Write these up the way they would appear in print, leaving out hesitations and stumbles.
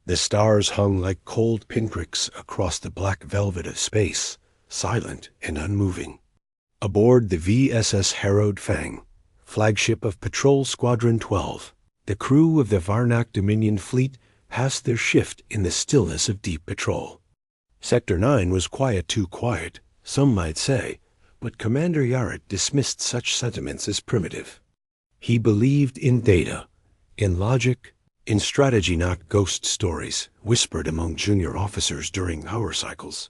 The stars hung like cold pinpricks across the black velvet of space, silent and unmoving. Aboard the VSS Harrowed Fang, flagship of Patrol Squadron 12, the crew of the Varnak Dominion fleet passed their shift in the stillness of deep patrol. Sector 9 was too quiet, some might say, but Commander Yaret dismissed such sentiments as primitive. He believed in data, in logic, in strategy, not ghost stories whispered among junior officers during power cycles.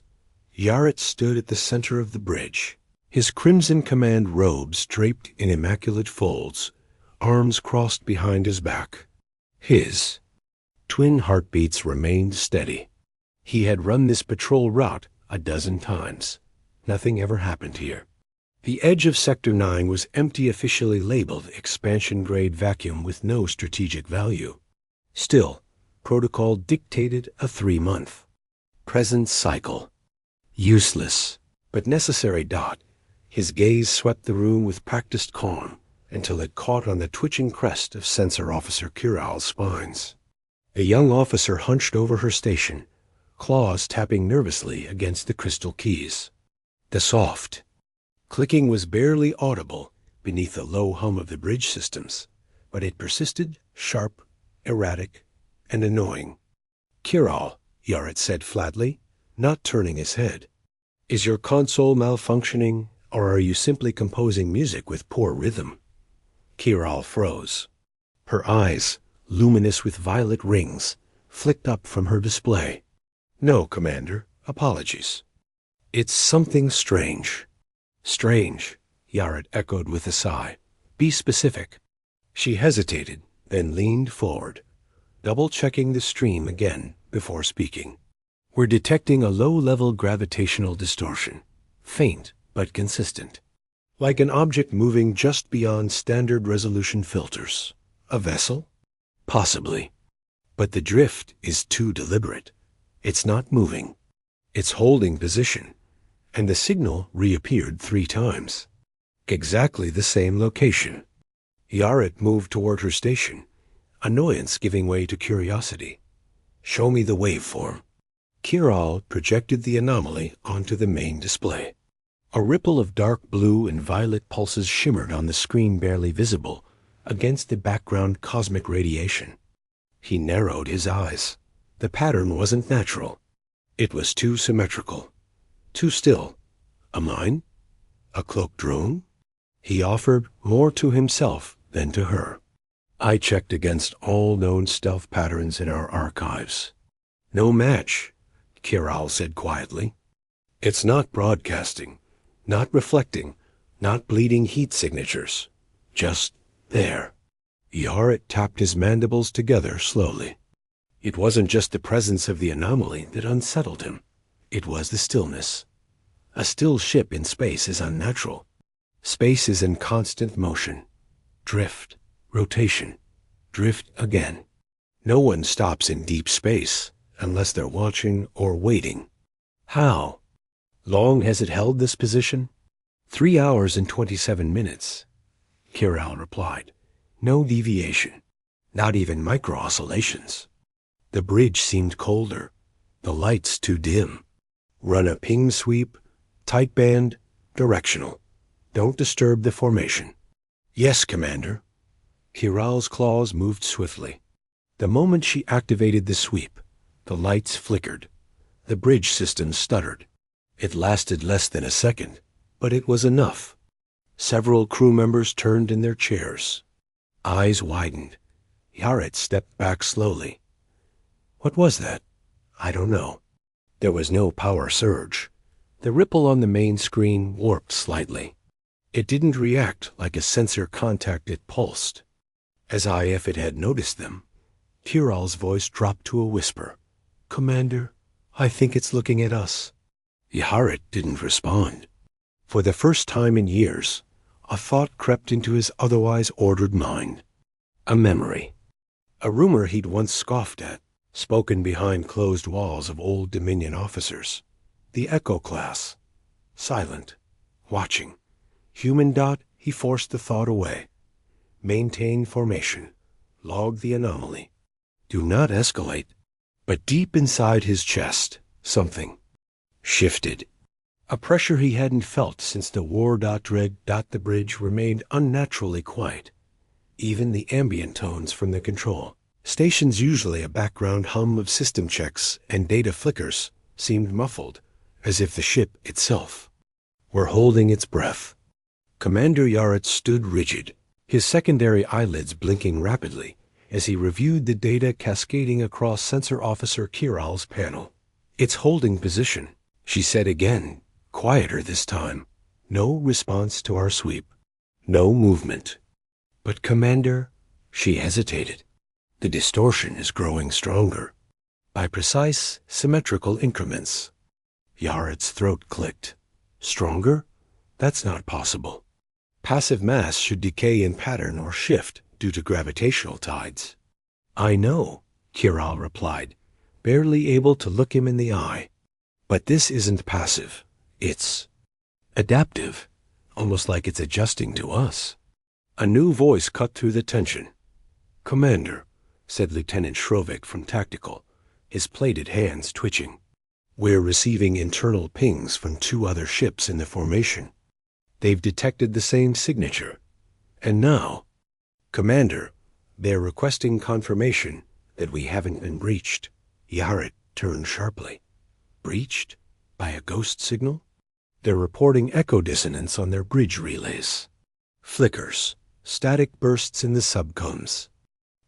Yaret stood at the center of the bridge, his crimson command robes draped in immaculate folds, arms crossed behind his back. His twin heartbeats remained steady. He had run this patrol route a dozen times. Nothing ever happened here. The edge of Sector 9 was empty, officially labeled expansion-grade vacuum with no strategic value. Still, protocol dictated a 3-month presence cycle. Useless, but necessary. His gaze swept the room with practiced calm until it caught on the twitching crest of Sensor Officer Kiral's spines. A young officer hunched over her station, claws tapping nervously against the crystal keys. The soft clicking was barely audible beneath the low hum of the bridge systems, but it persisted, sharp, erratic, and annoying. "Kiral," Yaret said flatly, not turning his head. "Is your console malfunctioning, or are you simply composing music with poor rhythm?" Kiral froze. Her eyes, luminous with violet rings, flicked up from her display. "No, Commander. Apologies." "It's something strange." "Strange," Yaret echoed with a sigh. "Be specific." She hesitated, then leaned forward, double-checking the stream again before speaking. "We're detecting a low-level gravitational distortion, faint but consistent, like an object moving just beyond standard-resolution filters. A vessel? Possibly. But the drift is too deliberate. It's not moving. It's holding position, and the signal reappeared 3 times. Exactly the same location." Yaret moved toward her station, annoyance giving way to curiosity. "Show me the waveform." Kiral projected the anomaly onto the main display. A ripple of dark blue and violet pulses shimmered on the screen, barely visible against the background cosmic radiation. He narrowed his eyes. The pattern wasn't natural. It was too symmetrical, too still. A mine? A cloaked drone? He offered more to himself than to her. "I checked against all known stealth patterns in our archives. No match," Kiral said quietly. "It's not broadcasting, not reflecting, not bleeding heat signatures. Just there." Yaret tapped his mandibles together slowly. It wasn't just the presence of the anomaly that unsettled him. It was the stillness. A still ship in space is unnatural. Space is in constant motion. Drift, rotation, drift again. No one stops in deep space unless they're watching or waiting. How long has it held this position? 3 hours and 27 minutes, Kiral replied. No deviation, not even micro-oscillations. The bridge seemed colder, the lights too dim. Run a ping sweep, tight band, directional. Don't disturb the formation. Yes, Commander. Kiral's claws moved swiftly. The moment she activated the sweep, the lights flickered. The bridge system stuttered. It lasted less than a second, but it was enough. Several crew members turned in their chairs. Eyes widened. Yaret stepped back slowly. What was that? I don't know. There was no power surge. The ripple on the main screen warped slightly. It didn't react like a sensor contact. It pulsed. As if it had noticed them. Kiral's voice dropped to a whisper. Commander, I think it's looking at us. Yaret didn't respond. For the first time in years, a thought crept into his otherwise ordered mind. A memory. A rumor he'd once scoffed at, spoken behind closed walls of old Dominion officers. The Echo class. Silent. Watching. Human. He forced the thought away. Maintain formation. Log the anomaly. Do not escalate. But deep inside his chest, something shifted. A pressure he hadn't felt since the war.red. The bridge remained unnaturally quiet. Even the ambient tones from the control stations, usually a background hum of system checks and data flickers, seemed muffled, as if the ship itself were holding its breath. Commander Yaret stood rigid, his secondary eyelids blinking rapidly as he reviewed the data cascading across Sensor Officer Kiral's panel. "It's holding position," she said again, quieter this time. "No response to our sweep. No movement." "But Commander," she hesitated, "the distortion is growing stronger. By precise, symmetrical increments." Yaret's throat clicked. "Stronger? That's not possible. Passive mass should decay in pattern or shift due to gravitational tides." "I know," Kiral replied, barely able to look him in the eye. "But this isn't passive. It's adaptive, almost like it's adjusting to us." A new voice cut through the tension. "Commander," said Lieutenant Shrovik from Tactical, his plated hands twitching, "we're receiving internal pings from 2 other ships in the formation. They've detected the same signature. And now, Commander, they're requesting confirmation that we haven't been breached." Yaret turned sharply. "Breached? By a ghost signal?" "They're reporting echo dissonance on their bridge relays. Flickers, static bursts in the subcoms.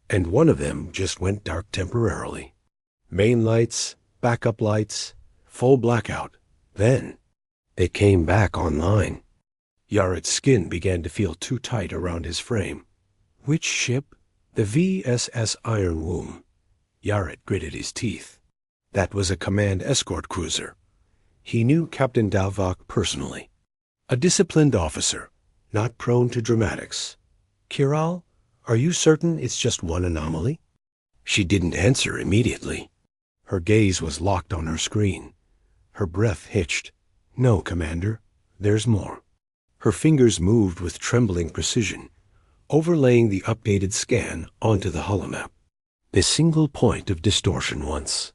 And one of them just went dark temporarily. Main lights, backup lights, full blackout. Then they came back online." Yaret's skin began to feel too tight around his frame. "Which ship?" "The VSS Iron Womb." Yaret gritted his teeth. That was a command escort cruiser. He knew Captain Dalvok personally. A disciplined officer, not prone to dramatics. "Kiral, are you certain it's just one anomaly?" She didn't answer immediately. Her gaze was locked on her screen. Her breath hitched. "No, Commander, there's more." Her fingers moved with trembling precision, overlaying the updated scan onto the holomap. The single point of distortion once.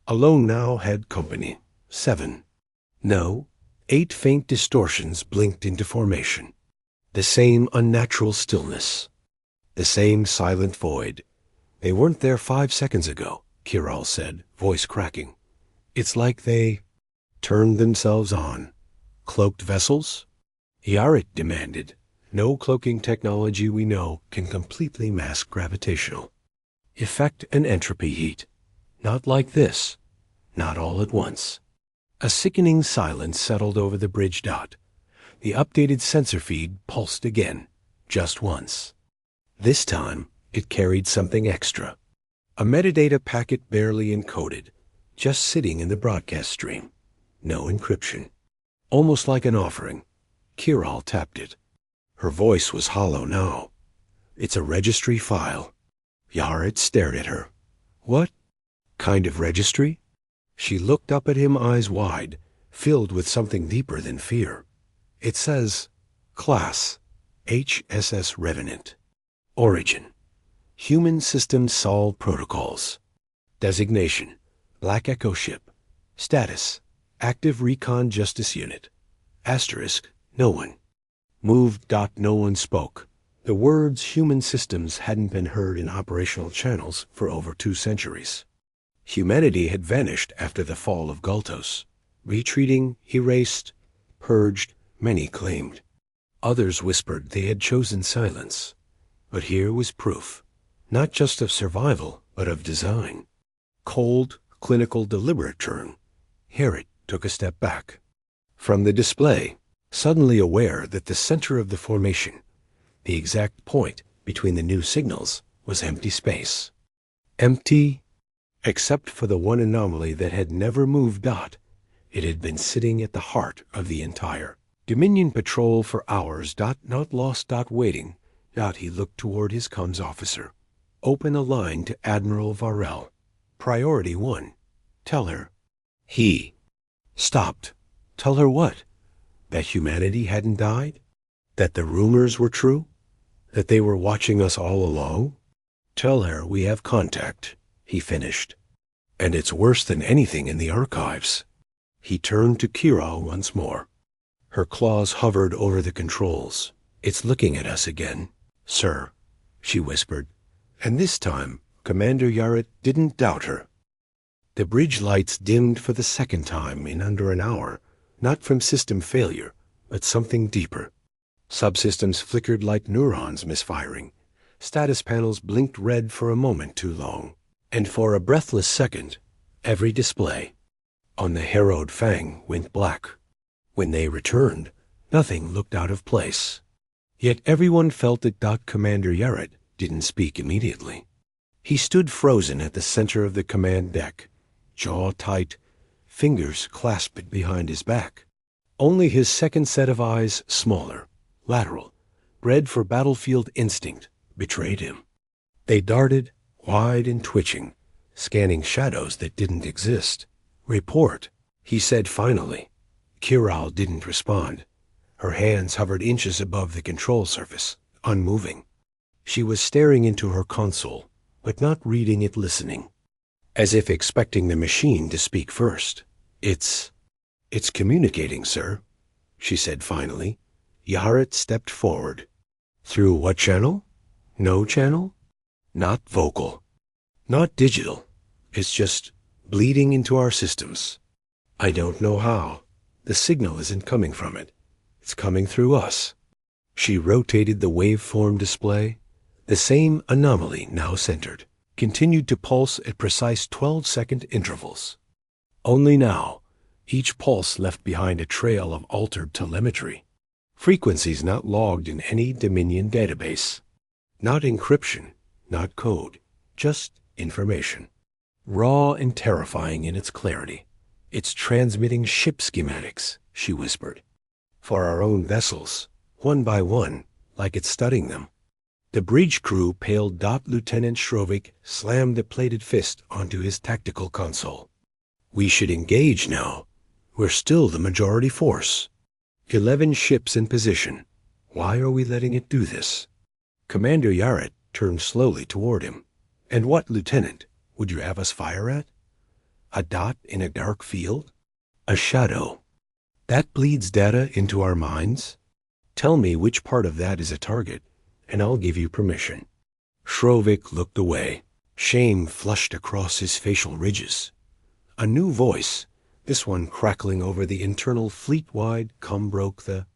Alone now had company. 7. No, 8 faint distortions blinked into formation. The same unnatural stillness. The same silent void. "They weren't there 5 seconds ago," Kiral said, voice cracking. "It's like they turned themselves on." "Cloaked vessels?" Yaret demanded. "No cloaking technology we know can completely mask gravitational effect and entropy heat. Not like this. Not all at once." A sickening silence settled over the bridge dot. The updated sensor feed pulsed again, just once. This time, it carried something extra. A metadata packet barely encoded, just sitting in the broadcast stream. No encryption. Almost like an offering. Kiral tapped it. Her voice was hollow now. "It's a registry file." Yaret stared at her. "What kind of registry?" She looked up at him, eyes wide, filled with something deeper than fear. "It says, Class, HSS Revenant. Origin, Human System Sol Protocols. Designation, Black Echo Ship. Status, Active Recon Justice Unit. Asterisk, no one. Moved. No one spoke. The words human systems hadn't been heard in operational channels for over 2 centuries. Humanity had vanished after the fall of Galtos. Retreating, erased, purged, many claimed. Others whispered they had chosen silence. But here was proof, not just of survival, but of design. Cold, clinical, deliberate turn. Yaret took a step back. From the display, suddenly aware that the center of the formation, the exact point between the new signals, was empty space. Empty, except for the one anomaly that had never moved. It had been sitting at the heart of the entire Dominion patrol for hours. Not lost. Waiting. He looked toward his comms officer. "Open a line to Admiral Varel. Priority 1. Tell her." He stopped. "Tell her what? That humanity hadn't died? That the rumors were true? That they were watching us all along?" "Tell her we have contact," he finished. And it's worse than anything in the archives. He turned to Kiral once more. Her claws hovered over the controls. It's looking at us again, sir, she whispered. And this time, Commander Yaret didn't doubt her. The bridge lights dimmed for the second time in under an hour, not from system failure, but something deeper. Subsystems flickered like neurons misfiring. Status panels blinked red for a moment too long. And for a breathless second, every display on the harrowed Fang went black. When they returned, nothing looked out of place. Yet everyone felt that Commander Yaret didn't speak immediately. He stood frozen at the center of the command deck, jaw tight, fingers clasped behind his back. Only his second set of eyes, smaller, lateral, bred for battlefield instinct, betrayed him. They darted, wide and twitching, scanning shadows that didn't exist. Report, he said finally. Kiral didn't respond. Her hands hovered inches above the control surface, unmoving. She was staring into her console, but not reading it, listening, as if expecting the machine to speak first. It's communicating, sir, she said finally. Yaret stepped forward. Through what channel? No channel? Not vocal. Not digital. It's just bleeding into our systems. I don't know how. The signal isn't coming from it. It's coming through us. She rotated the waveform display. The same anomaly, now centered, continued to pulse at precise 12-second intervals. Only now, each pulse left behind a trail of altered telemetry. Frequencies not logged in any Dominion database. Not encryption, not code, just information. Raw and terrifying in its clarity. It's transmitting ship schematics, she whispered. For our own vessels, one by one, like it's studying them. The bridge crew paled. Lieutenant Shrovik slammed the plated fist onto his tactical console. We should engage now. We're still the majority force. 11 ships in position. Why are we letting it do this? Commander Yaret turned slowly toward him. And what, Lieutenant, would you have us fire at? A dot in a dark field? A shadow. That bleeds data into our minds? Tell me which part of that is a target, and I'll give you permission. Shrovik looked away. Shame flushed across his facial ridges. A new voice, this one crackling over the internal fleet-wide broke the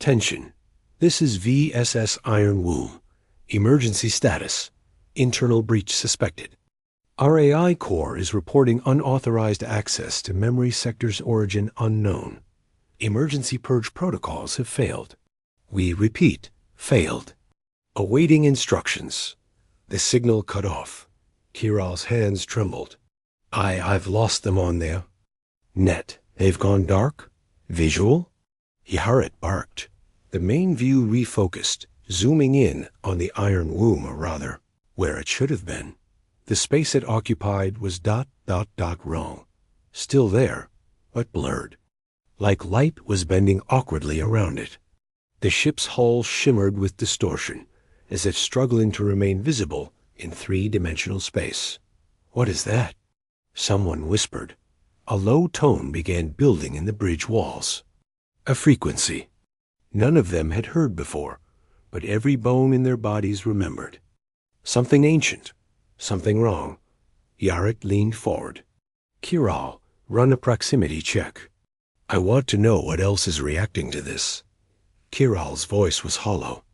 tension. This is VSS Iron Womb. Emergency status. Internal breach suspected. Our AI core is reporting unauthorized access to memory sector's origin unknown. Emergency purge protocols have failed. We repeat, failed. Awaiting instructions. The signal cut off. Kiral's hands trembled. I've lost them on there. Net. They've gone dark? Visual? Yaret barked. The main view refocused, zooming in on the iron womb, or rather, where it should have been. The space it occupied was ... wrong. Still there, but blurred. Like light was bending awkwardly around it. The ship's hull shimmered with distortion, as if struggling to remain visible in three-dimensional space. What is that? Someone whispered. A low tone began building in the bridge walls. A frequency. None of them had heard before, but every bone in their bodies remembered. Something ancient. Something wrong. Yaret leaned forward. Kiral, run a proximity check. I want to know what else is reacting to this. Kiral's voice was hollow.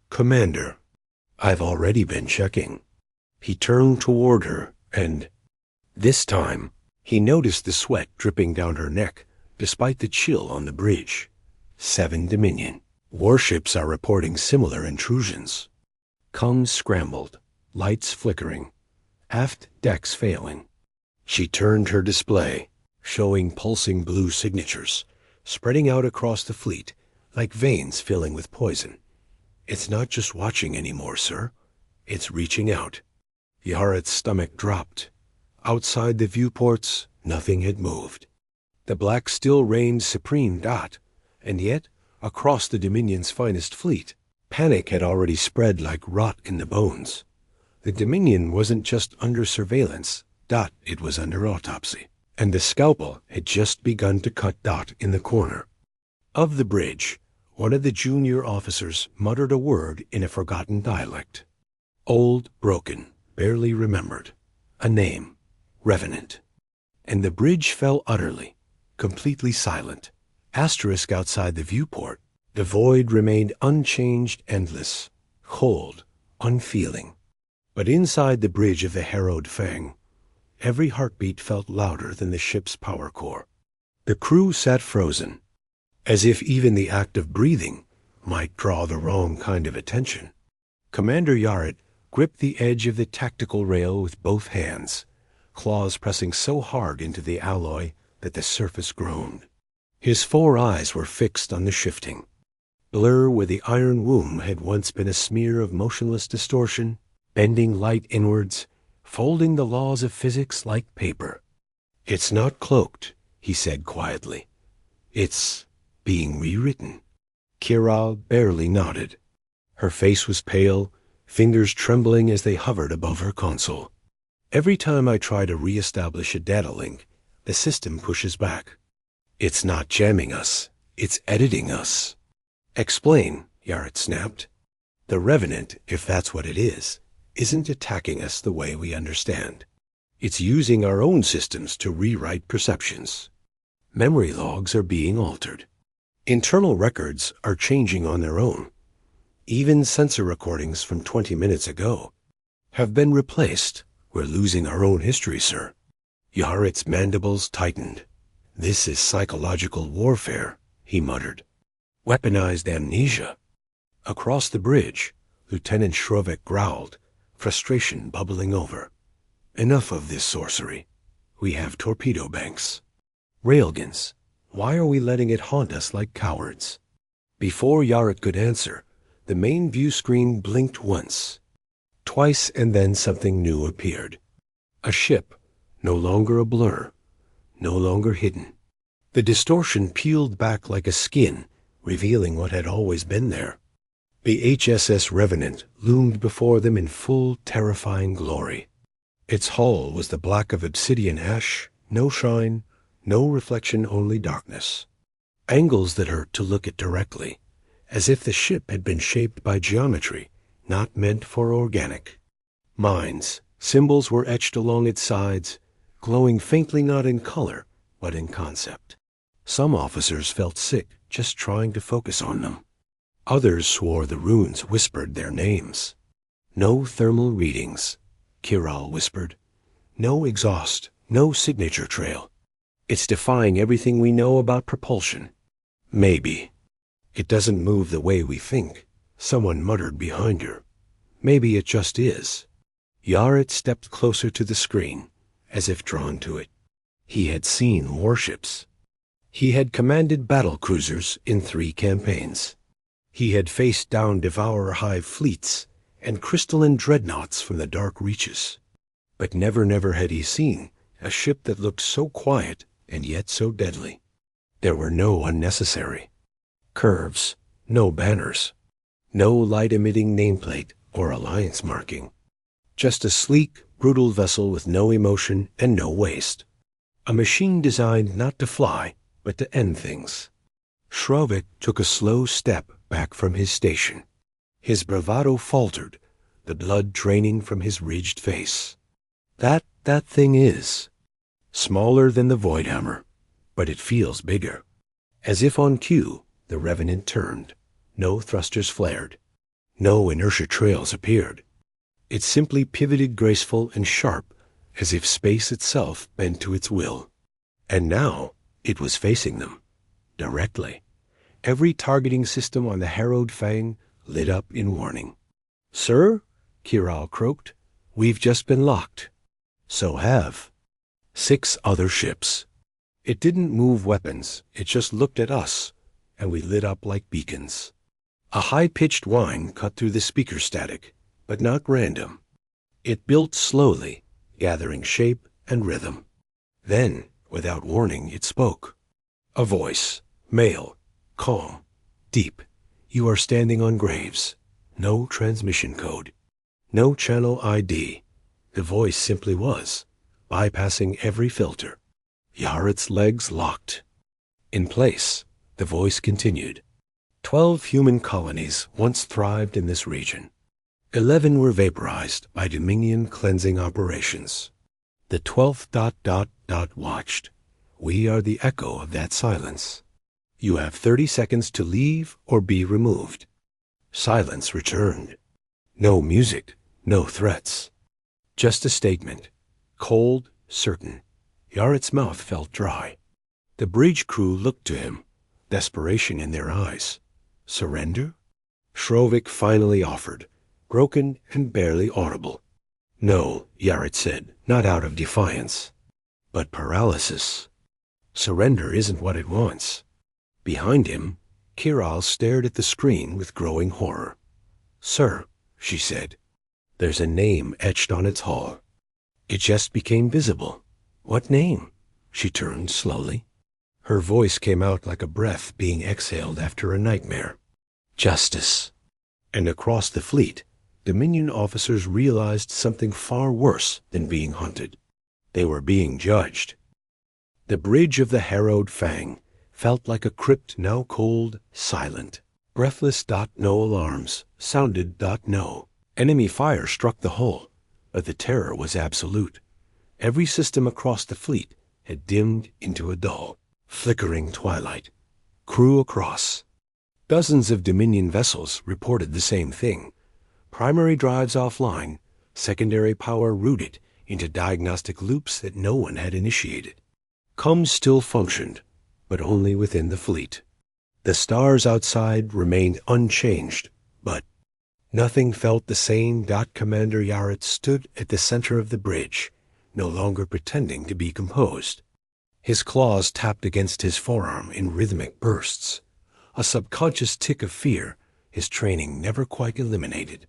Commander, I've already been checking. He turned toward her, and this time he noticed the sweat dripping down her neck, despite the chill on the bridge. 7 Dominion. Warships are reporting similar intrusions. Comms scrambled, lights flickering, aft decks failing. She turned her display, showing pulsing blue signatures, spreading out across the fleet, like veins filling with poison. It's not just watching anymore, sir. It's reaching out. Yaret's stomach dropped. Outside the viewports, nothing had moved. The black still reigned supreme. And yet, across the Dominion's finest fleet, panic had already spread like rot in the bones. The Dominion wasn't just under surveillance, Dot, it was under autopsy, and the scalpel had just begun to cut Dot in the corner. Of the bridge, one of the junior officers muttered a word in a forgotten dialect. Old, broken, barely remembered. A name. Revenant. And the bridge fell utterly, completely silent. Asterisk outside the viewport. The void remained unchanged, endless, cold, unfeeling. But inside the bridge of the harrowed Fang, every heartbeat felt louder than the ship's power core. The crew sat frozen, as if even the act of breathing might draw the wrong kind of attention. Commander Yaret gripped the edge of the tactical rail with both hands, claws pressing so hard into the alloy that the surface groaned. His 4 eyes were fixed on the shifting blur where the iron womb had once been a smear of motionless distortion, bending light inwards, folding the laws of physics like paper. "It's not cloaked," he said quietly. "It's being rewritten." Kiral barely nodded. Her face was pale, fingers trembling as they hovered above her console. "Every time I try to re-establish a data link, the system pushes back. It's not jamming us, it's editing us." "Explain," Yaret snapped. "The Revenant, if that's what it is, isn't attacking us the way we understand. It's using our own systems to rewrite perceptions. Memory logs are being altered. Internal records are changing on their own. Even sensor recordings from 20 minutes ago have been replaced. We're losing our own history, sir." Yaret's mandibles tightened. "This is psychological warfare," he muttered. "Weaponized amnesia." Across the bridge, Lieutenant Shrovik growled, frustration bubbling over. "Enough of this sorcery. We have torpedo banks. Railguns. Why are we letting it haunt us like cowards?" Before Yaret could answer, the main view screen blinked once, twice, and then something new appeared. A ship, no longer a blur, no longer hidden. The distortion peeled back like a skin, revealing what had always been there. The HSS Revenant loomed before them in full, terrifying glory. Its hull was the black of obsidian ash, no shine, no reflection, only darkness. Angles that hurt to look at directly, as if the ship had been shaped by geometry, not meant for organic. Mines, symbols were etched along its sides, glowing faintly not in color, but in concept. Some officers felt sick just trying to focus on them. Others swore the runes whispered their names. "No thermal readings," Kiral whispered. "No exhaust, no signature trail. It's defying everything we know about propulsion." "Maybe. It doesn't move the way we think," someone muttered behind her. "Maybe it just is." Yaret stepped closer to the screen, as if drawn to it. He had seen warships. He had commanded battle cruisers in 3 campaigns. He had faced down Devourer Hive fleets and crystalline dreadnoughts from the dark reaches. But never had he seen a ship that looked so quiet and yet so deadly. There were no unnecessary curves, no banners, no light-emitting nameplate or alliance marking. Just a sleek, brutal vessel with no emotion and no waste. A machine designed not to fly, but to end things. Shrovik took a slow step back from his station. His bravado faltered, the blood draining from his ridged face. That thing is smaller than the Voidhammer, but it feels bigger. As if on cue, the Revenant turned. No thrusters flared. No inertia trails appeared. It simply pivoted graceful and sharp, as if space itself bent to its will. And now it was facing them, directly. Every targeting system on the harrowed Fang lit up in warning. "Sir," Kiral croaked, "we've just been locked." "So have 6 other ships." It didn't move weapons, it just looked at us, and we lit up like beacons. A high-pitched whine cut through the speaker static, but not random. It built slowly, gathering shape and rhythm. Then, without warning, it spoke. A voice, male, calm, deep. "You are standing on graves. No transmission code. No channel ID." The voice simply was. bypassing every filter. Yaret's legs locked. In place, the voice continued. 12 human colonies once thrived in this region. 11 were vaporized by Dominion cleansing operations. The 12th ... watched. We are the echo of that silence. You have 30 seconds to leave or be removed. Silence returned. No music, no threats. Just a statement. Cold, certain. Yaret's mouth felt dry. The bridge crew looked to him, desperation in their eyes. Surrender? Shrovik finally offered, broken and barely audible. No, Yaret said, not out of defiance, but paralysis. Surrender isn't what it wants. Behind him, Kiral stared at the screen with growing horror. Sir, she said, there's a name etched on its hull. It just became visible. What name? She turned slowly. Her voice came out like a breath being exhaled after a nightmare. Justice. And across the fleet, Dominion officers realized something far worse than being hunted. They were being judged. The bridge of the harrowed Fang felt like a crypt now cold, silent. Breathless. No alarms sounded. No. Enemy fire struck the hull, but the terror was absolute. Every system across the fleet had dimmed into a dull, flickering twilight. Crew across. Dozens of Dominion vessels reported the same thing. Primary drives offline, secondary power routed into diagnostic loops that no one had initiated. Comms still functioned, but only within the fleet. The stars outside remained unchanged, but nothing felt the same. Commander Yaret stood at the center of the bridge, no longer pretending to be composed. His claws tapped against his forearm in rhythmic bursts, a subconscious tick of fear his training never quite eliminated.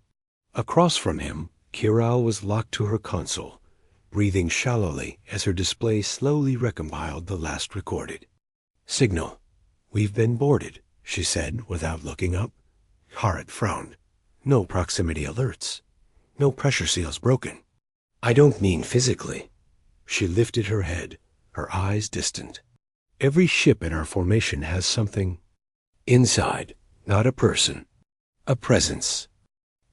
Across from him, Kiral was locked to her console, breathing shallowly as her display slowly recompiled the last recorded. Signal. We've been boarded, she said without looking up. Yaret frowned. No proximity alerts. No pressure seals broken. I don't mean physically. She lifted her head, her eyes distant. Every ship in our formation has something inside, not a person, a presence.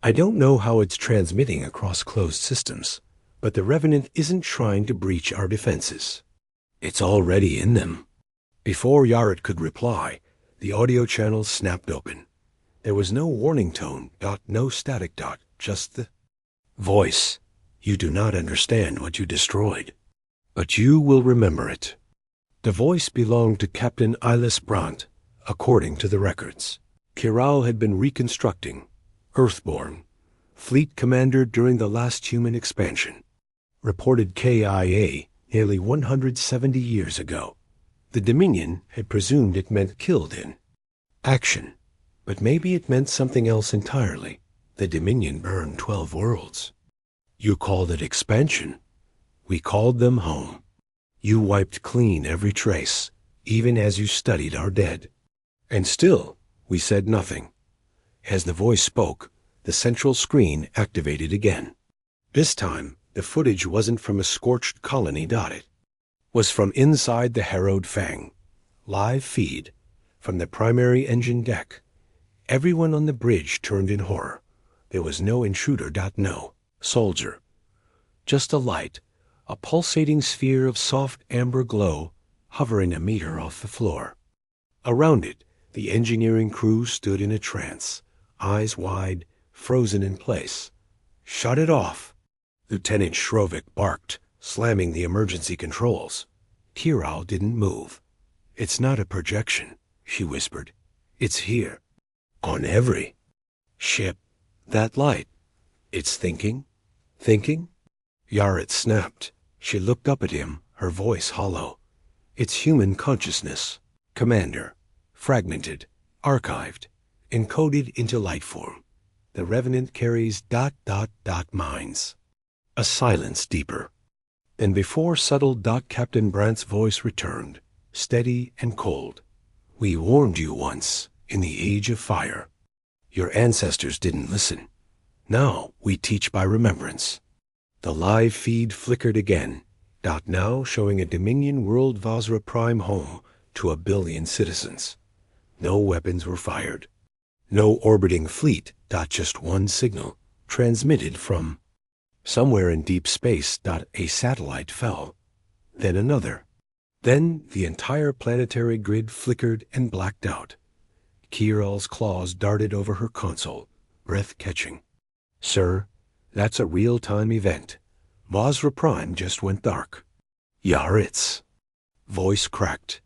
I don't know how it's transmitting across closed systems, but the Revenant isn't trying to breach our defenses. It's already in them. Before Yaret could reply, the audio channel snapped open. There was no warning tone. No static. Just the voice. You do not understand what you destroyed, but you will remember it. The voice belonged to Captain Eilis Brandt, according to the records. Kiral had been reconstructing, Earthborn, fleet commander during the last human expansion. Reported KIA nearly 170 years ago. The Dominion had presumed it meant killed in action, but maybe it meant something else entirely. The Dominion burned 12 worlds. You called it expansion. We called them home. You wiped clean every trace, even as you studied our dead. And still, we said nothing. As the voice spoke, the central screen activated again. This time, the footage wasn't from a scorched colony. It was from inside the harrowed Fang. Live feed from the primary engine deck. Everyone on the bridge turned in horror. There was no intruder. No soldier. Just a light, a pulsating sphere of soft amber glow hovering a meter off the floor. Around it, the engineering crew stood in a trance, eyes wide, frozen in place. Shut it off. Lieutenant Shrovik barked, slamming the emergency controls. Kiral didn't move. It's not a projection, she whispered. It's here. On every ship. That light. It's thinking. Thinking? Yaret snapped. She looked up at him, her voice hollow. It's human consciousness. Commander. Fragmented. Archived. Encoded into light form. The Revenant carries ... minds. A silence deeper. Then before subtle ... Captain Brandt's voice returned, steady and cold. We warned you once, in the Age of Fire. Your ancestors didn't listen. Now we teach by remembrance. The live feed flickered again. ... Now showing a Dominion World Vazra Prime home to 1 billion citizens. No weapons were fired. No orbiting fleet. Just one signal, transmitted from somewhere in deep space. A satellite fell. Then another. Then the entire planetary grid flickered and blacked out. Kiral's claws darted over her console, breath-catching. "Sir, that's a real-time event. Vazra Prime just went dark." Yarit's voice cracked.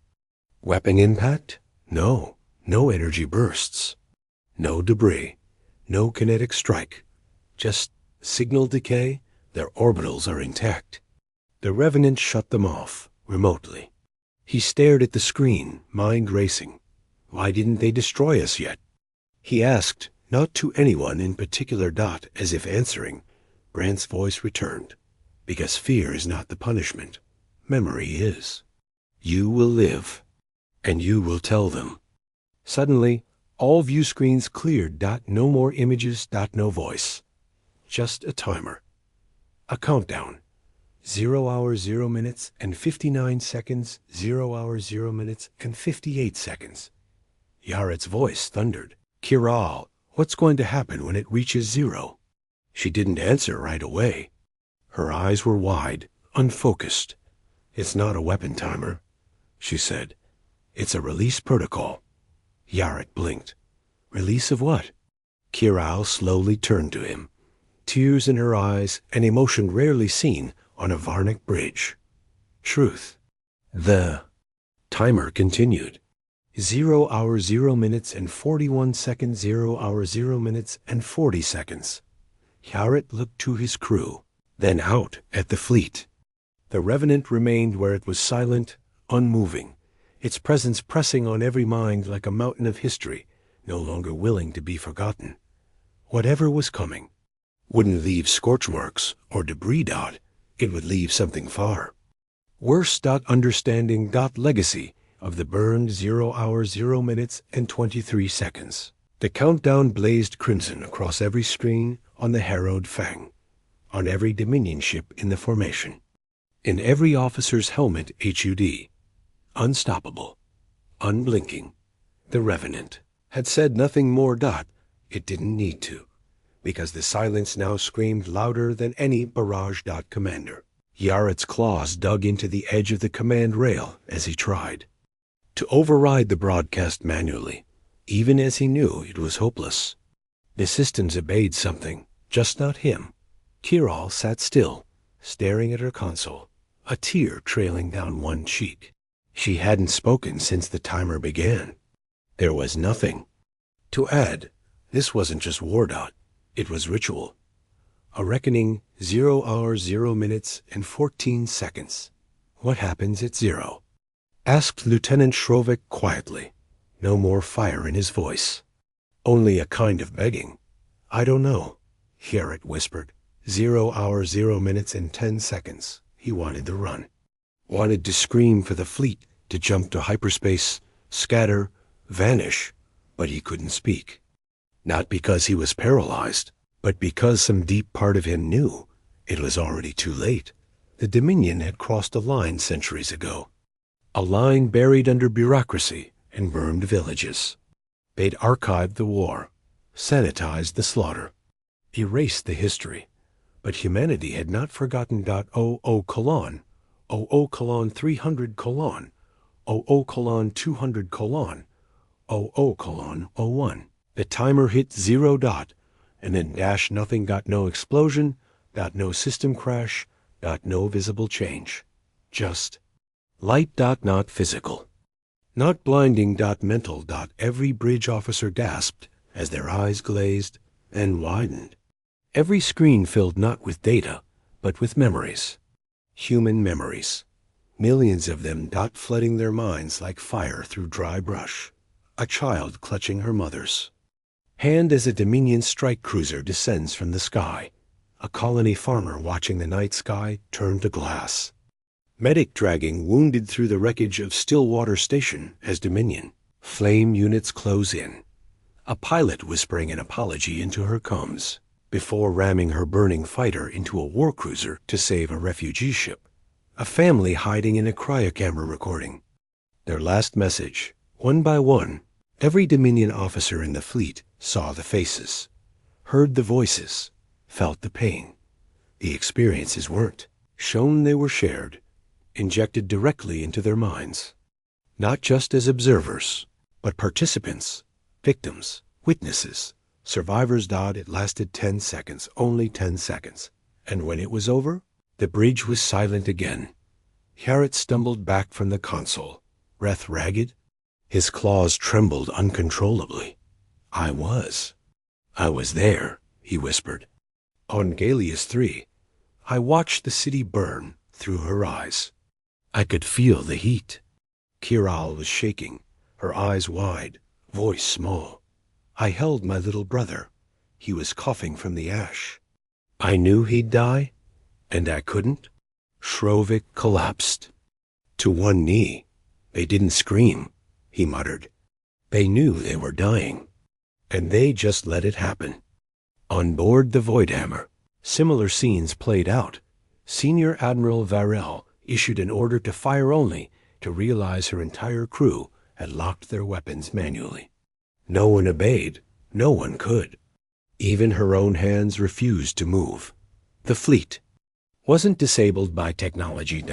"Weapon impact? No. No energy bursts. No debris. No kinetic strike. Just signal decay. Their orbitals are intact." The Revenant shut them off, remotely. He stared at the screen, mind racing. Why didn't they destroy us yet? He asked, not to anyone in particular. As if answering, Brant's voice returned. "Because fear is not the punishment. Memory is. You will live, and you will tell them." Suddenly, all view screens cleared. No more images. No voice. Just a timer. A countdown. 0 hours 0 minutes and 59 seconds. 0 hours 0 minutes and 58 seconds. Yaret's voice thundered. "Kiral, what's going to happen when it reaches 0? She didn't answer right away. Her eyes were wide, unfocused. "It's not a weapon timer," she said. "It's a release protocol." Yaret blinked. "Release of what?" Kiral slowly turned to him, tears in her eyes, an emotion rarely seen on a Varnic bridge. "Truth." The timer continued. 0 hours 0 minutes and 41 seconds. 0 hours 0 minutes and 40 seconds. Yaret looked to his crew, then out at the fleet. The Revenant remained where it was, silent, unmoving, its presence pressing on every mind like a mountain of history, no longer willing to be forgotten. Whatever was coming wouldn't leave scorch marks or debris. It would leave something far worse. Understanding. Legacy of the burned 0 hours 0 minutes and 23 seconds. The countdown blazed crimson across every screen on the harrowed Fang, on every Dominion ship in the formation, in every officer's helmet. HUD. Unstoppable, unblinking. The Revenant had said nothing more. It didn't need to, because the silence now screamed louder than any barrage. Commander. Yaret's claws dug into the edge of the command rail as he tried to override the broadcast manually, even as he knew it was hopeless. The systems obeyed something, just not him. Kiral sat still, staring at her console, a tear trailing down one cheek. She hadn't spoken since the timer began. There was nothing to add. This wasn't just war. It was ritual. A reckoning. 0 hours 0 minutes and 14 seconds. "What happens at 0? asked Lieutenant Shrovik quietly. No more fire in his voice. Only a kind of begging. "I don't know," Yaret whispered. 0 hours 0 minutes and 10 seconds. He wanted to run. Wanted to scream for the fleet to jump to hyperspace, scatter, vanish, but he couldn't speak. Not because he was paralyzed, but because some deep part of him knew it was already too late. The Dominion had crossed a line centuries ago. A line buried under bureaucracy and burned villages. They'd archived the war, sanitized the slaughter, erased the history. But humanity had not forgotten. 00 colon, 00 300 colon, 00 200 colon, 00 01. The timer hit 0. And then nothing. No explosion. No system crash. No visible change. Just light. Not physical. Not blinding. Mental. Every bridge officer gasped as their eyes glazed and widened. Every screen filled not with data, but with memories. Human memories. Millions of them. Flooding their minds like fire through dry brush. A child clutching her mother's hand as a Dominion strike cruiser descends from the sky. A colony farmer watching the night sky turn to glass. Medic dragging wounded through the wreckage of Stillwater Station as Dominion flame units close in. A pilot whispering an apology into her comms before ramming her burning fighter into a war cruiser to save a refugee ship. A family hiding in a cryocamera recording. Their last message. One by one, every Dominion officer in the fleet saw the faces, heard the voices, felt the pain. The experiences weren't shown, they were shared, injected directly into their minds. Not just as observers, but participants, victims, witnesses, survivors. It lasted 10 seconds, only 10 seconds. And when it was over, the bridge was silent again. Garrett stumbled back from the console, breath ragged. His claws trembled uncontrollably. I was there, he whispered. On Galius 3, I watched the city burn through her eyes. I could feel the heat. Kiral was shaking, her eyes wide, voice small. I held my little brother. He was coughing from the ash. I knew he'd die, and I couldn't. Shrovik collapsed. To one knee. They didn't scream, he muttered. They knew they were dying, and they just let it happen. On board the Voidhammer, similar scenes played out. Senior Admiral Varel issued an order to fire only to realize her entire crew had locked their weapons manually. No one obeyed, no one could. Even her own hands refused to move. The fleet wasn't disabled by technology.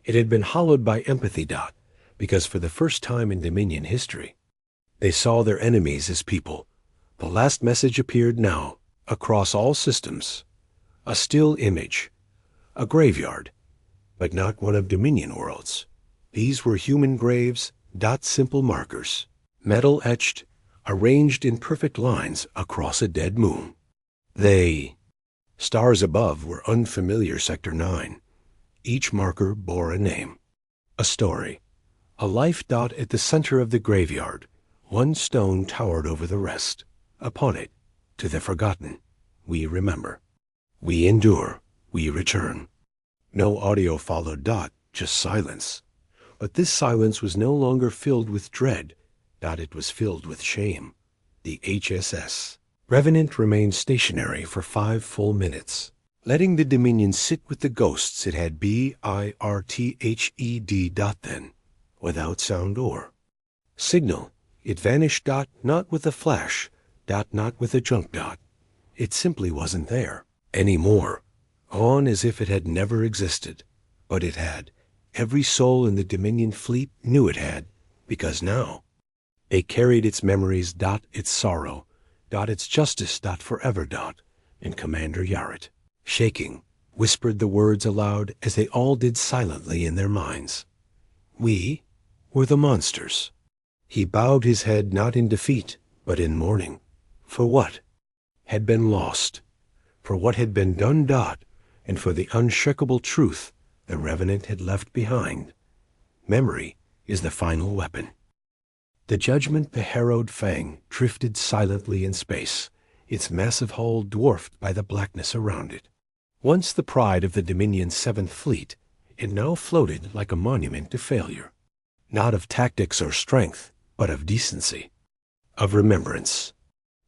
It had been hollowed by empathy. Because for the first time in Dominion history, they saw their enemies as people. The last message appeared now, across all systems. A still image. A graveyard. But not one of Dominion worlds. These were human graves. Simple markers. Metal etched, arranged in perfect lines across a dead moon. Stars above were unfamiliar Sector 9. Each marker bore a name. A story. A life. At the center of the graveyard, one stone towered over the rest. Upon it, to the forgotten, we remember. We endure. We return. No audio followed. Just silence. But this silence was no longer filled with dread. It was filled with shame. The HSS Revenant remained stationary for 5 full minutes, letting the Dominion sit with the ghosts it had birthed. Then, without sound or signal, it vanished. Not with a flash. Not with a jump. It simply wasn't there anymore. On as if it had never existed. But it had. Every soul in the Dominion fleet knew it had, because now they carried its memories. Its sorrow. Its justice. Forever. And Commander Yarrett, shaking, whispered the words aloud as they all did silently in their minds. We were the monsters. He bowed his head not in defeat, but in mourning. For what had been lost. For what had been done. And for the unshakable truth the Revenant had left behind. Memory is the final weapon. The judgment, the harrowed Fang, drifted silently in space, its massive hull dwarfed by the blackness around it. Once the pride of the Dominion's 7th Fleet, it now floated like a monument to failure. Not of tactics or strength, but of decency. Of remembrance.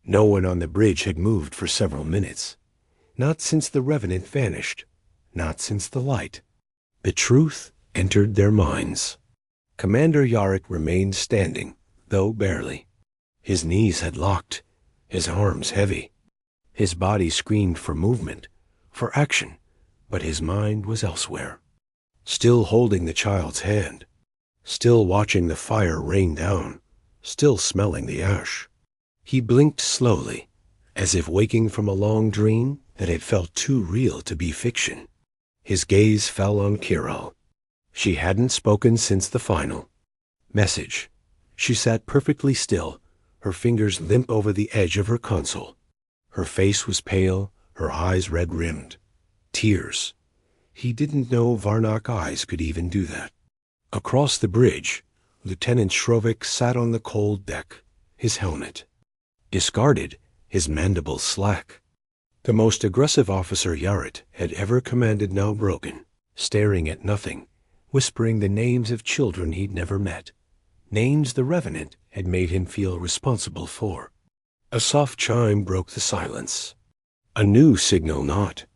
No one on the bridge had moved for several minutes. Not since the Revenant vanished. Not since the light. The truth entered their minds. Commander Yarrick remained standing, though barely. His knees had locked, his arms heavy. His body screamed for movement, for action, but his mind was elsewhere. Still holding the child's hand, still watching the fire rain down, still smelling the ash. He blinked slowly, as if waking from a long dream that had felt too real to be fiction. His gaze fell on Kiral. She hadn't spoken since the final message. She sat perfectly still, her fingers limp over the edge of her console. Her face was pale, her eyes red-rimmed. Tears. He didn't know Varnak eyes could even do that. Across the bridge, Lieutenant Shrovik sat on the cold deck, his helmet discarded, his mandibles slack. The most aggressive officer Yarrett had ever commanded now broken, staring at nothing, whispering the names of children he'd never met, names the Revenant had made him feel responsible for. A soft chime broke the silence. A new signal not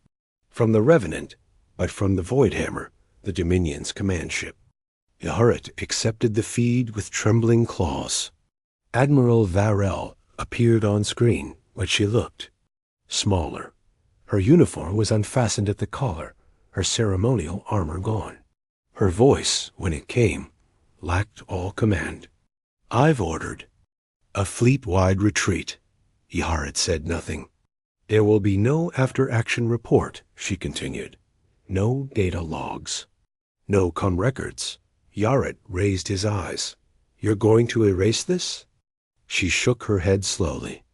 from the Revenant, but from the Voidhammer, the Dominion's command ship. Yaret accepted the feed with trembling claws. Admiral Varel appeared on screen, but she looked smaller. Her uniform was unfastened at the collar, her ceremonial armor gone. Her voice, when it came, lacked all command. "I've ordered a fleet-wide retreat." Yaret said nothing. "There will be no after-action report," she continued. "No data logs. No com records." Yaret raised his eyes. "You're going to erase this?" She shook her head slowly.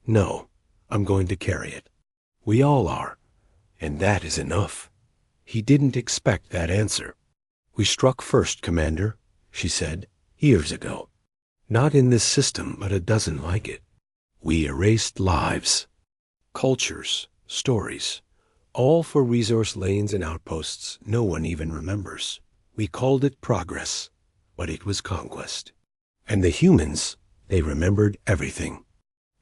"No, I'm going to carry it. We all are. And that is enough." He didn't expect that answer. "We struck first, Commander," she said, "years ago. Not in this system, but a dozen like it. We erased lives, cultures, stories, all for resource lanes and outposts no one even remembers. We called it progress, but it was conquest. And the humans, they remembered everything."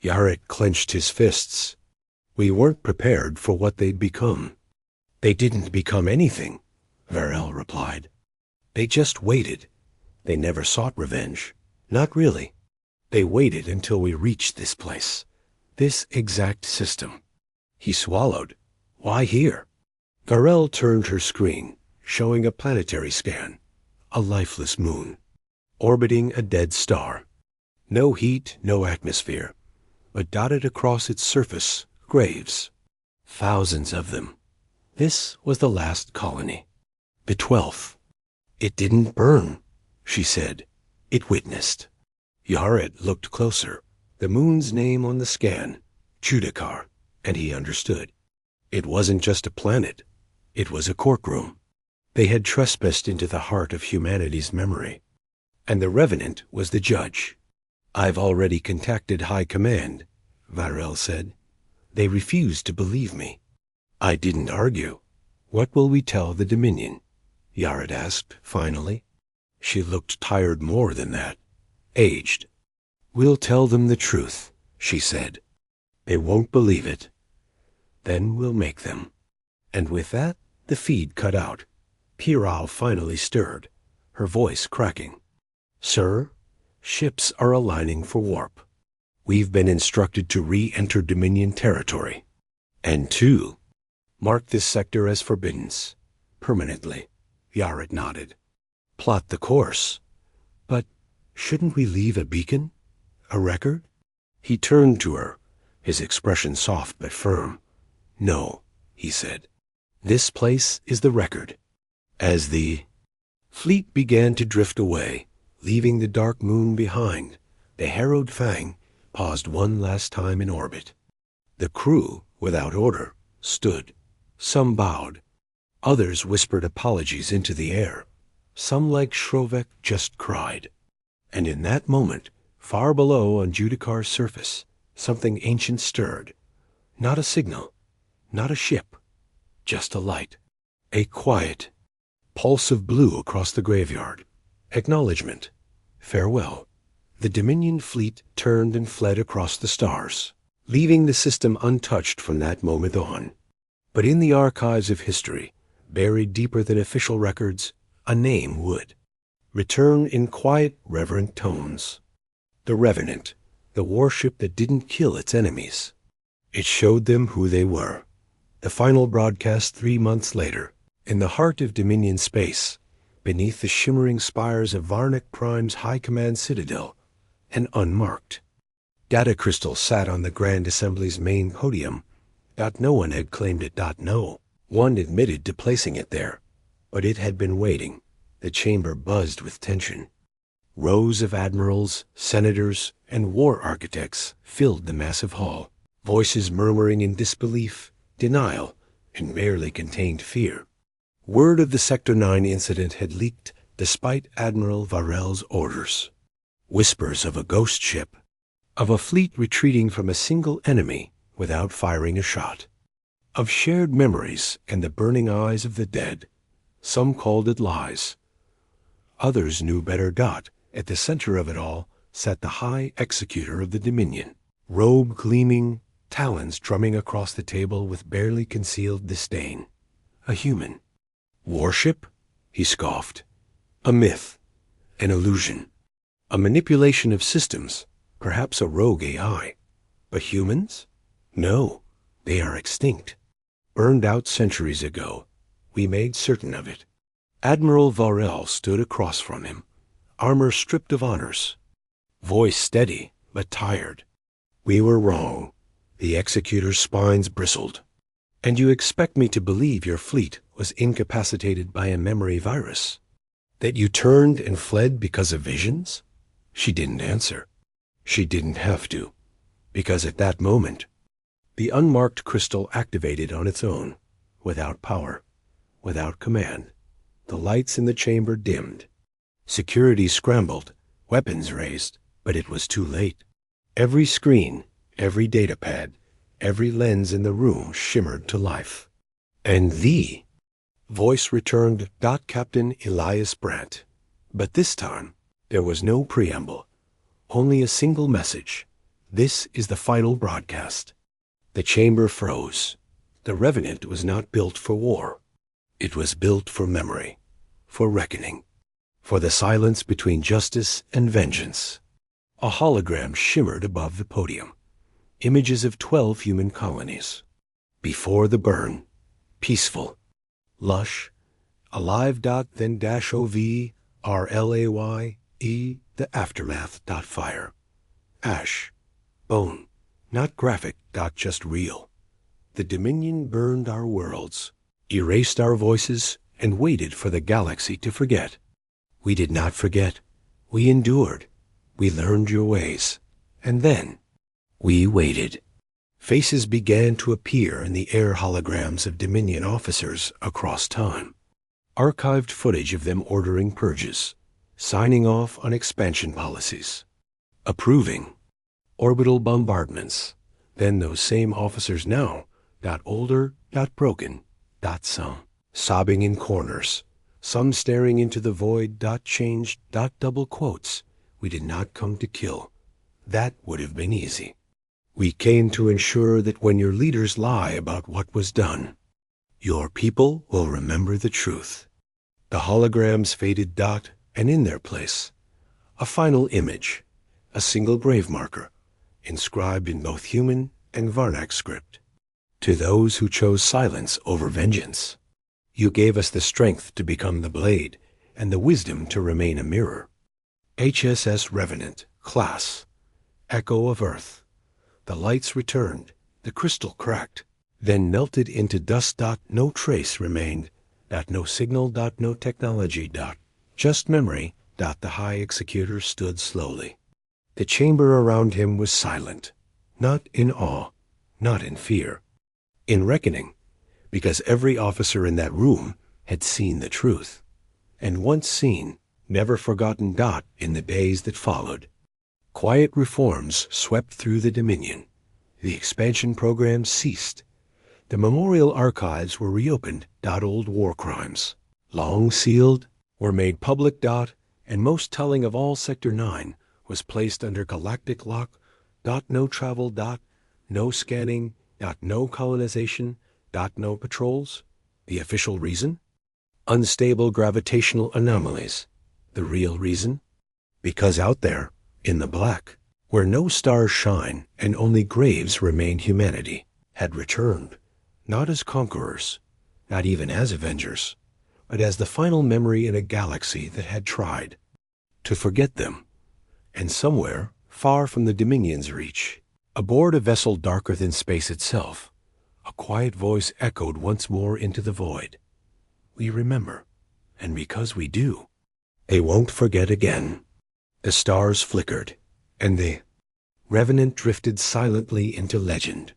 Yaret clenched his fists. "We weren't prepared for what they'd become." "They didn't become anything," Varel replied. "They just waited. They never sought revenge. Not really. They waited until we reached this place, this exact system." He swallowed. "Why here?" Varel turned her screen, showing a planetary scan, a lifeless moon, orbiting a dead star. No heat, no atmosphere, but dotted across its surface, graves. Thousands of them. This was the last colony. The 12th. "It didn't burn," she said. "It witnessed." Yaret looked closer. The moon's name on the scan, Judikar, and he understood. It wasn't just a planet. It was a courtroom. They had trespassed into the heart of humanity's memory. And the Revenant was the judge. "I've already contacted High Command," Varel said. "They refused to believe me." I didn't argue. "What will we tell the Dominion?" Yaret asked, finally. She looked tired more than that. Aged. "We'll tell them the truth," she said. "They won't believe it. Then we'll make them." And with that, the feed cut out. Piral finally stirred, her voice cracking. "Sir, ships are aligning for warp. We've been instructed to re-enter Dominion territory. And to mark this sector as forbidden. Permanently." Yaret nodded. "Plot the course. But shouldn't we leave a beacon? A record?" He turned to her, his expression soft but firm. "No," he said. "This place is the record." As the fleet began to drift away, leaving the dark moon behind, the harrowed Fang paused one last time in orbit. The crew, without order, stood. Some bowed. Others whispered apologies into the air. Some, like Shrovek, just cried. And in that moment, far below on Judikar's surface, something ancient stirred. Not a signal, not a ship, just a light. A quiet pulse of blue across the graveyard. Acknowledgement. Farewell. The Dominion fleet turned and fled across the stars, leaving the system untouched from that moment on. But in the archives of history, buried deeper than official records, a name would return in quiet, reverent tones. The Revenant, the warship that didn't kill its enemies. It showed them who they were. The final broadcast 3 months later, in the heart of Dominion space, beneath the shimmering spires of Varnic Prime's High Command Citadel, and unmarked. Data Crystal sat on the Grand Assembly's main podium. No one had claimed it. No one admitted to placing it there, but it had been waiting. The chamber buzzed with tension. Rows of admirals, senators, and war architects filled the massive hall, voices murmuring in disbelief, denial, and barely contained fear. Word of the Sector 9 incident had leaked despite Admiral Varel's orders. Whispers of a ghost ship, of a fleet retreating from a single enemy without firing a shot, of shared memories and the burning eyes of the dead. Some called it lies. Others knew better. At the center of it all sat the High Executor of the Dominion, robe gleaming, talons drumming across the table with barely concealed disdain. A human. "Warship?" he scoffed. A myth, an illusion, a manipulation of systems, perhaps a rogue AI. But humans? No, they are extinct. Burned out centuries ago. We made certain of it. Admiral Varel stood across from him, armor stripped of honors, voice steady but tired. We were wrong. The executor's spines bristled. And you expect me to believe your fleet was incapacitated by a memory virus? That you turned and fled because of visions? She didn't answer. She didn't have to, because at that moment, the unmarked crystal activated on its own, without power, without command. The lights in the chamber dimmed. Security scrambled, weapons raised, but it was too late. Every screen, every datapad, every lens in the room shimmered to life. And the voice returned, Captain Elias Brandt. But this time, there was no preamble, only a single message. This is the final broadcast. The chamber froze. The Revenant was not built for war. It was built for memory, for reckoning, for the silence between justice and vengeance. A hologram shimmered above the podium. Images of 12 human colonies. Before the burn, peaceful, lush, alive. Then -OV, RLAYE, the aftermath. Fire. Ash. Bone. Not graphic. Just real. The Dominion burned our worlds, erased our voices, and waited for the galaxy to forget. We did not forget. We endured. We learned your ways. And then, we waited. Faces began to appear in the air holograms of Dominion officers across time. Archived footage of them ordering purges, signing off on expansion policies, approving orbital bombardments. Then those same officers now, older, broken, some sobbing in corners, some staring into the void, changed, double quotes. We did not come to kill. That would have been easy. We came to ensure that when your leaders lie about what was done, your people will remember the truth. The holograms faded, and in their place, a final image, a single grave marker, inscribed in both human and Varnak script. To those who chose silence over vengeance, you gave us the strength to become the blade and the wisdom to remain a mirror. HSS Revenant, class, echo of Earth. The lights returned, the crystal cracked, then melted into dust. No trace remained. No signal. No technology. Just memory. The high executor stood slowly. The chamber around him was silent, not in awe, not in fear, in reckoning, because every officer in that room had seen the truth, and once seen, never forgotten. In the days that followed, quiet reforms swept through the Dominion. The expansion program ceased. The memorial archives were reopened. Old war crimes, long sealed, were made public. And most telling of all, Sector 9 was placed under galactic lock. No travel. No scanning. No colonization. No patrols. The official reason? Unstable gravitational anomalies. The real reason? Because out there, in the black, where no stars shine and only graves remain, humanity had returned, not as conquerors, not even as avengers, but as the final memory in a galaxy that had tried to forget them. And somewhere, far from the Dominion's reach, aboard a vessel darker than space itself, a quiet voice echoed once more into the void. We remember, and because we do, they won't forget again. The stars flickered, and the Revenant drifted silently into legend.